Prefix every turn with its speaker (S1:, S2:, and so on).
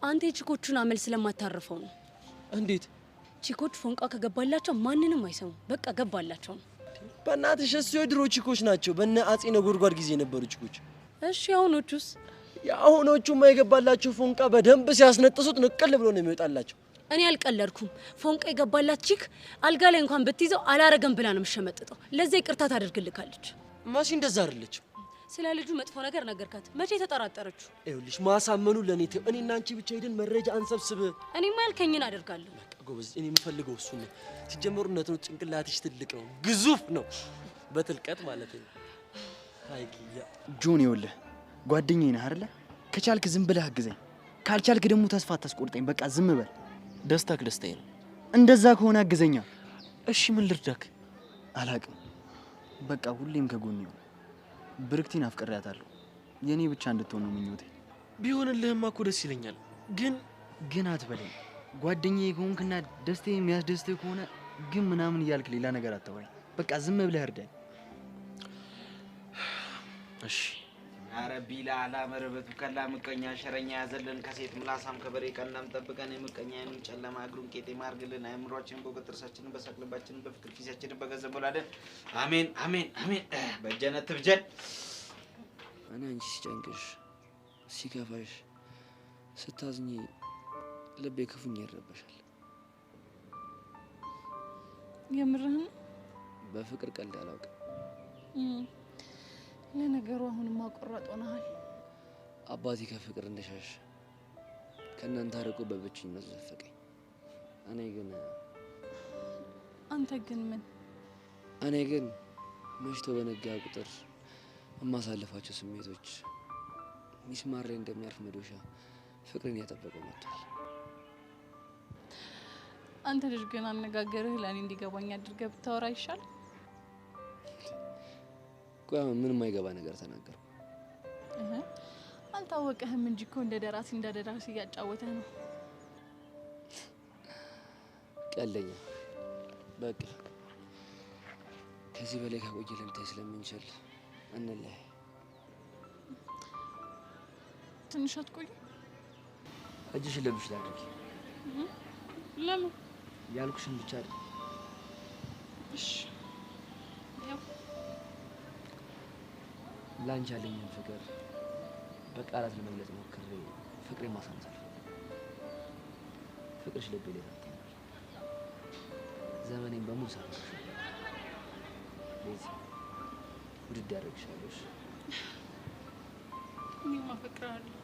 S1: አንተ ቺኮቹን አመል ስለማታርፈው ነው።
S2: እንዴት?
S1: ቺኮች ፎንቃ ከገባላቸው ማንንም አይሰሙ። በቃ ገባላቸው ነው።
S2: በእናትሽ እሱ የድሮ ቺኮች ናቸው። በእነ አጼ ነጎድጓድ ጊዜ የነበሩ ቺኮች።
S1: እሺ አሁኖቹስ?
S2: የአሁኖቹማ የገባላቸው ፎንቃ በደንብ ሲያስነጥሱት ንቅል ብሎ ነው የሚወጣላቸው።
S1: እኔ አልቀለድኩም። ፎንቃ የገባላት ቺክ አልጋ ላይ እንኳን ብትይዘው አላረገም ብላ ነው የምትሸመጥጠው። ለዛ ይቅርታ ታደርግልካለች።
S2: ማሲ እንደዛ አይደለችም።
S1: ስለ ልጁ መጥፎ ነገር ነገርካት። መቼ ተጠራጠረችው?
S2: ይኸውልሽ ማሳመኑ ለኔ ተው። እኔና አንቺ ብቻ ሄደን መረጃ አንሰብስብ።
S1: እኔማ ያልከኝን አደርጋለሁ።
S2: ጎበዝ፣ እኔ የምፈልገው እሱ ነው። ሲጀመሩነት ነው። ጭንቅላትሽ ትልቅ ነው፣ ግዙፍ ነው፣ በትልቀት ማለት ነው። አይ ኪያ
S3: ጆን፣ ይኸውልህ ጓደኛዬ ነህ አይደለ? ከቻልክ ዝም ብለህ አግዘኝ፣ ካልቻልክ ደግሞ ተስፋ አታስቆርጠኝ። በቃ ዝም በል።
S2: ደስታክ ደስታዬ ነው።
S3: እንደዛ ከሆነ አግዘኛ።
S2: እሺ ምን ልርዳክ?
S3: አላቅም። በቃ ሁሌም ከጎኔ ነው። ብርክቲን አፍቅሬያታለሁ። የኔ ብቻ እንድትሆን ነው ምኞቴ።
S2: ቢሆንልህማ እኮ ደስ ይለኛል።
S3: ግን አትበለኝ። ጓደኛዬ ከሆንክና ደስታዬ የሚያስደስትህ ከሆነ ግን ምናምን እያልክ ሌላ ነገር አታወራኝ። በቃ ዝም ብለህ እርዳኝ።
S2: እሺ።
S4: አረቢ ላላ መረበቱ ከላ ምቀኛ ሸረኛ ያዘልን ከሴት ምላሳም ከበሬ ቀናም ጠብቀን የምቀኛዬን ጨለማ እግሩን ቄጤማ አድርግልን። አእምሯችንን በቁጥርሳችንን በሰቅልባችንን በፍቅር ኪሳችንን በገንዘብ ሞላደን። አሜን አሜን አሜን። በጀነት ትብጀን።
S5: እኔ አንቺ ሲጨንቅሽ፣ ሲከፋሽ፣ ስታዝኚ ልቤ ክፉኛ ይረበሻል።
S6: የምርህን?
S5: በፍቅር ቀልድ አላውቅም።
S6: ለነገሩ አሁንም አቆራጥ ሆነሃል።
S5: አባቴ ከፍቅር እንደሻሽ ከእናንተ አርቆ በብቸኝነት ዘፈቀኝ።
S6: አንተ ግን ምን?
S5: እኔ ግን መሽቶ በነጋ ቁጥር የማሳልፋቸው ስሜቶች ሚስማር ላይ እንደሚያርፍ መዶሻ ፍቅርን ያጠበቀው መጥቷል።
S6: አንተ ልጅ ግን አነጋገርህ ለእኔ እንዲገባኝ አድርገህ ብታወራ ይሻል።
S5: ቆይ ምንም የማይገባ ነገር ተናገርኩ?
S6: አልታወቀህም እንጂ እኮ እንደ ደራሲ እያጫወተህ ነው።
S5: ቀለኛ። በቃ ከዚህ በላይ ከቆየ ልንታይ ስለምንችል እንለያይ።
S6: ትንሽ አትቆይ?
S5: እጅሽን ለብሽ ላድርጊ።
S6: ለምን?
S5: ያልኩሽን ብቻ አይደል?
S6: እሺ። ያው
S5: ላንቺ ያለኝን ፍቅር በቃላት ለመግለጽ ሞክሬ ፍቅሬን ማሳመሳል። ፍቅርሽ ልቤ ላይ ታተማል። ዘመኔን በሙሉ ሳትሽ ለዚህ ውድድ ያደርግሻለሽ።
S6: እኔማ እፈቅርሃለሁ።